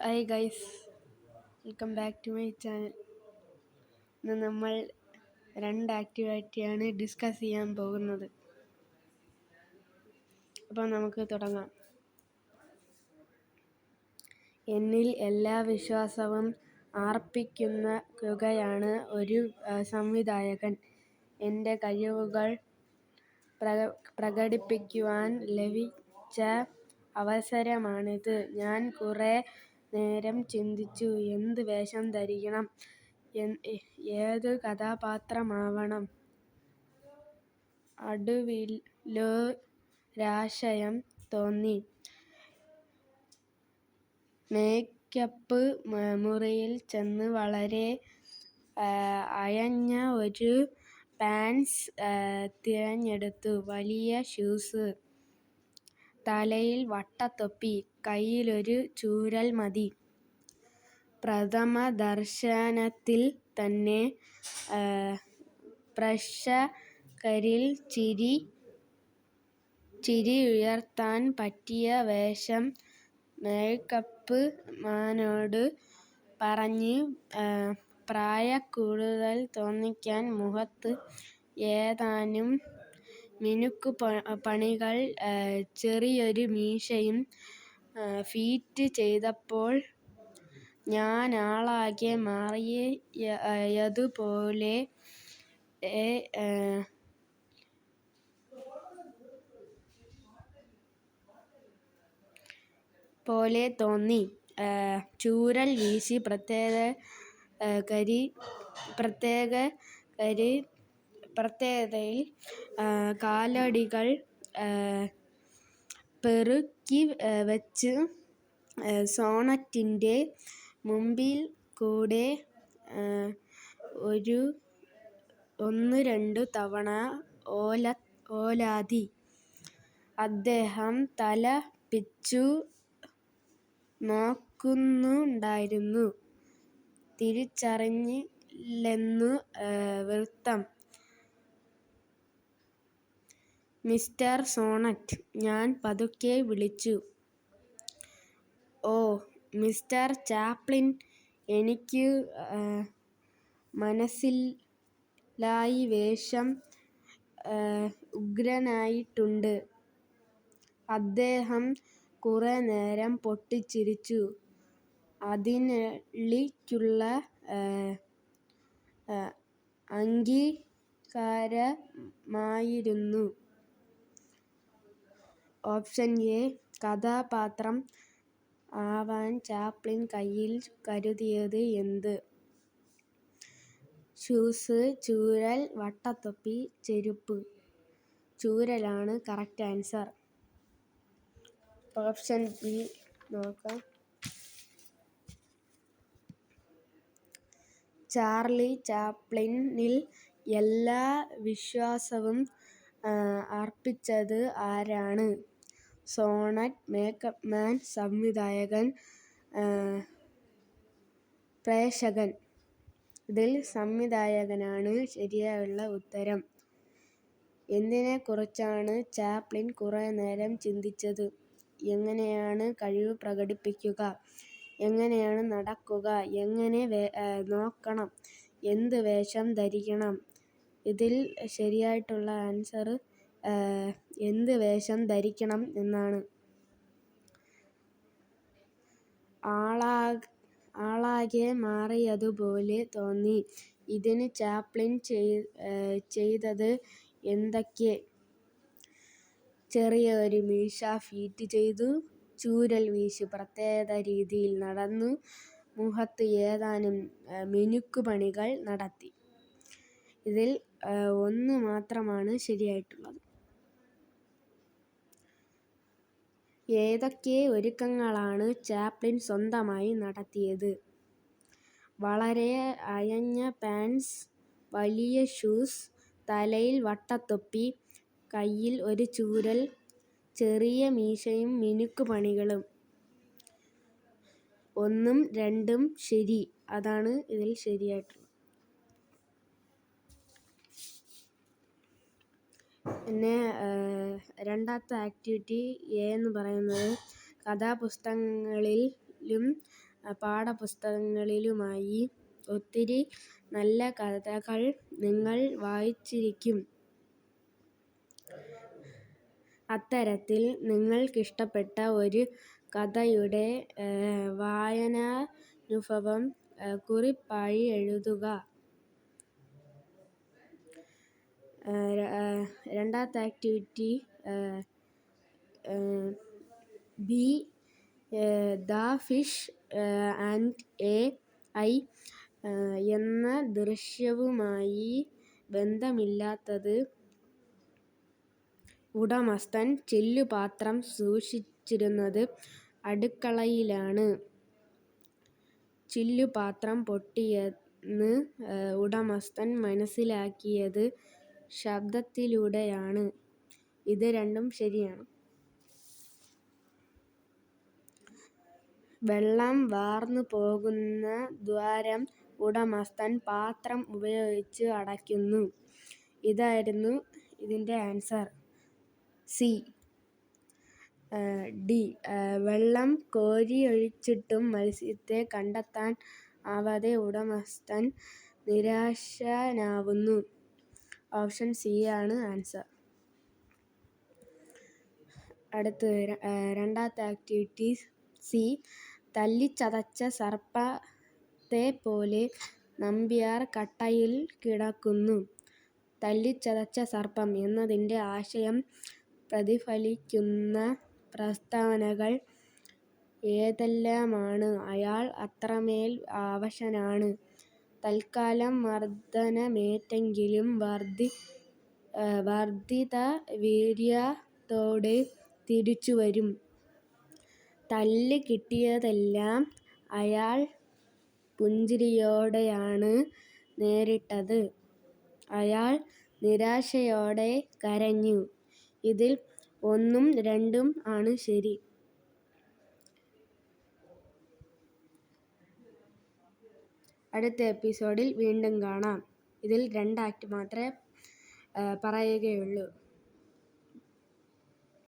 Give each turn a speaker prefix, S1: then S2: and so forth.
S1: Hi guys, welcome back to my channel. ഇന്ന് നമ്മൾ 2 ആക്ടിവിറ്റിയാണ് discuss ചെയ്യാൻ പോകുന്നത്. അപ്പോൾ നമുക്ക് തുടങ്ങാം. എന്നിൽ എല്ലാ വിശ്വാസവും അർപ്പിക്കുകയാണ് ഒരു സംവിധായകൻ. എൻ്റെ കഴിവുകൾ പ്രകടിപ്പിക്കുവാൻ ലഭിച്ച അവസരമാണിത്. ഞാൻ കുറേ നേരം ചിന്തിച്ചു, എന്ത് വേഷം ധരിക്കണം, ഏതു കഥാപാത്രമാവണം. ഒടുവിലൊരാശയം തോന്നി. മേക്കപ്പ് മുറിയിൽ ചെന്ന് വളരെ അയഞ്ഞ ഒരു പാൻസ് തിരഞ്ഞെടുത്തു. വലിയ ഷൂസ്, തലയിൽ വട്ടത്തൊപ്പി, കയ്യിലൊരു ചൂരൽ മതി. പ്രഥമ ദർശനത്തിൽ തന്നെ പ്രേക്ഷകരിൽ ചിരി ഉയർത്താൻ പറ്റിയ വേഷം. മേക്കപ്പ് മാനോട് പറഞ്ഞ് പ്രായക്കൂടുതൽ തോന്നിക്കാൻ മുഖത്ത് ഏതാനും മിനുക്കുപണികൾ, ചെറിയൊരു മീശയും ഫിറ്റ് ചെയ്തപ്പോൾ ഞാൻ ആളാകെ മാറിയതുപോലെ തോന്നി. ചൂരൽ വീശി പ്രത്യേകതയിൽ കാലടികൾ പെറുക്കി വെച്ച് സോണറ്റിൻ്റെ മുമ്പിൽ കൂടെ 1-2 തവണ ഓലാതി. അദ്ദേഹം തല പിച്ചു നോക്കുന്നുണ്ടായിരുന്നു. തിരിച്ചറിഞ്ഞില്ലെന്നു വൃത്തം. മിസ്റ്റർ സോണറ്റ്, ഞാൻ പതുക്കെ വിളിച്ചു. ഓ, മിസ്റ്റർ ചാപ്ലിൻ, എനിക്കു മനസ്സിലായി. വേഷം ഉഗ്രനായിട്ടുണ്ട്. അദ്ദേഹം കുറെ നേരം പൊട്ടിച്ചിരിച്ചു. അതിനെളിക്കുള്ള അംഗീകാരമായിരുന്നു. Option A. കഥാപാത്രം ആവാൻ ചാപ്ലിൻ കയ്യിൽ കരുതിയത് എന്ത്? ഷൂസ്, ചൂരൽ, വട്ടത്തൊപ്പി, ചെരുപ്പ്. ചൂരലാണ് കറക്റ്റ് ആൻസർ. ഓപ്ഷൻ ബി നോക്കാം. ചാർലി ചാപ്ലിനിൽ എല്ലാ വിശ്വാസവും അർപ്പിച്ചത് ആരാണ്? സോണറ്റ്, മേക്കപ്പ് മാൻ, സംവിധായകൻ, പ്രേക്ഷകൻ. ഇതിൽ സംവിധായകനാണ് ശരിയായുള്ള ഉത്തരം. എന്തിനെക്കുറിച്ചാണ് ചാപ്ലിൻ കുറെ നേരം ചിന്തിച്ചത്? എങ്ങനെയാണ് കഴിവ് പ്രകടിപ്പിക്കുക? എങ്ങനെയാണ് നടക്കുക? എങ്ങനെ നോക്കണം? എന്ത് വേഷം ധരിക്കണം? ഇതിൽ ശരിയായിട്ടുള്ള ആൻസർ എന്ത് വേഷം ധരിക്കണം എന്നാണ്. ആളാകെ മാറിയതുപോലെ തോന്നി. ഇതിന് ചാപ്ലിൻ ചെയ്തത് എന്തൊക്കെ? ചെറിയ ഒരു മീശ ഫിറ്റ് ചെയ്തു, ചൂരൽ വീശി പ്രത്യേക രീതിയിൽ നടന്നു, മുഖത്ത് ഏതാനും മിനുക്കുപണികൾ നടത്തി. ഇതിൽ 1 മാത്രമാണ് ശരിയായിട്ടുള്ളത്. ഏതൊക്കെ ഒരുക്കങ്ങളാണ് ചാപ്ലിൻ സ്വന്തമായി നടത്തിയത്? വളരെ അയഞ്ഞ പാൻസ്, വലിയ ഷൂസ്, തലയിൽ വട്ടത്തൊപ്പി, കയ്യിൽ ഒരു ചൂരൽ, ചെറിയ മീശയും മിനുക്കുപണികളും. 1ഉം 2ഉം ശരി. അതാണ് ഇതിൽ ശരിയായിട്ടുള്ളത്. പിന്നെ രണ്ടാമത്തെ ആക്ടിവിറ്റി എ എന്ന് പറയുന്നത് കഥാപുസ്തകങ്ങളിലും പാഠപുസ്തകങ്ങളിലുമായി ഒത്തിരി നല്ല കഥകൾ നിങ്ങൾ വായിച്ചിരിക്കും. അത്തരത്തിൽ നിങ്ങൾക്കിഷ്ടപ്പെട്ട ഒരു കഥയുടെ വായനാനുഭവം കുറിപ്പായി എഴുതുക. രണ്ടാമത്തെ activity B the fish and A I എന്ന ദൃശ്യവുമായി ബന്ധമില്ലാത്തത്. ഉടമസ്ഥൻ ചില്ലുപാത്രം സൂക്ഷിച്ചിരുന്നത് അടുക്കളയിലാണ്. ചില്ലുപാത്രം പൊട്ടിയെന്ന് ഉടമസ്ഥൻ മനസ്സിലാക്കിയത് ശബ്ദത്തിലൂടെയാണ്. ഇത് രണ്ടും ശരിയാണ്. വെള്ളം വാർന്നു പോകുന്ന ദ്വാരം ഉടമസ്ഥൻ പാത്രം ഉപയോഗിച്ച് അടയ്ക്കുന്നു. ഇതായിരുന്നു ഇതിൻ്റെ ആൻസർ. സി. ഡി. വെള്ളം കോരിയൊഴിച്ചിട്ടും മത്സ്യത്തെ കണ്ടെത്താൻ ആവാതെ ഉടമസ്ഥൻ നിരാശനാവുന്നു. ഓപ്ഷൻ സി ആണ് ആൻസർ. അടുത്തത് രണ്ടാമത്തെ ആക്ടിവിറ്റി സി. തല്ലിച്ചതച്ച സർപ്പത്തെപ്പോലെ നമ്പ്യാർ കട്ടയിൽ കിടക്കുന്നു. തല്ലിച്ചതച്ച സർപ്പം എന്നതിൻ്റെ ആശയം പ്രതിഫലിക്കുന്ന പ്രസ്താവനകൾ ഏതെല്ലാമാണ്? അയാൾ അത്രമേൽ അവശനാണ്. തൽക്കാലം മർദ്ദനമേറ്റെങ്കിലും വർദ്ധിത വീര്യത്തോടെ തിരിച്ചുവരും. തല്ല് കിട്ടിയതെല്ലാം അയാൾ പുഞ്ചിരിയോടെയാണ് നേരിട്ടത്. അയാൾ നിരാശയോടെ കരഞ്ഞു. ഇതിൽ 1ഉം 2ഉം ആണ് ശരി. അടുത്ത എപ്പിസോഡിൽ വീണ്ടും കാണാം. ഇതിൽ 2 ആക്ട് മാത്രമേ പറയുകയുള്ളൂ.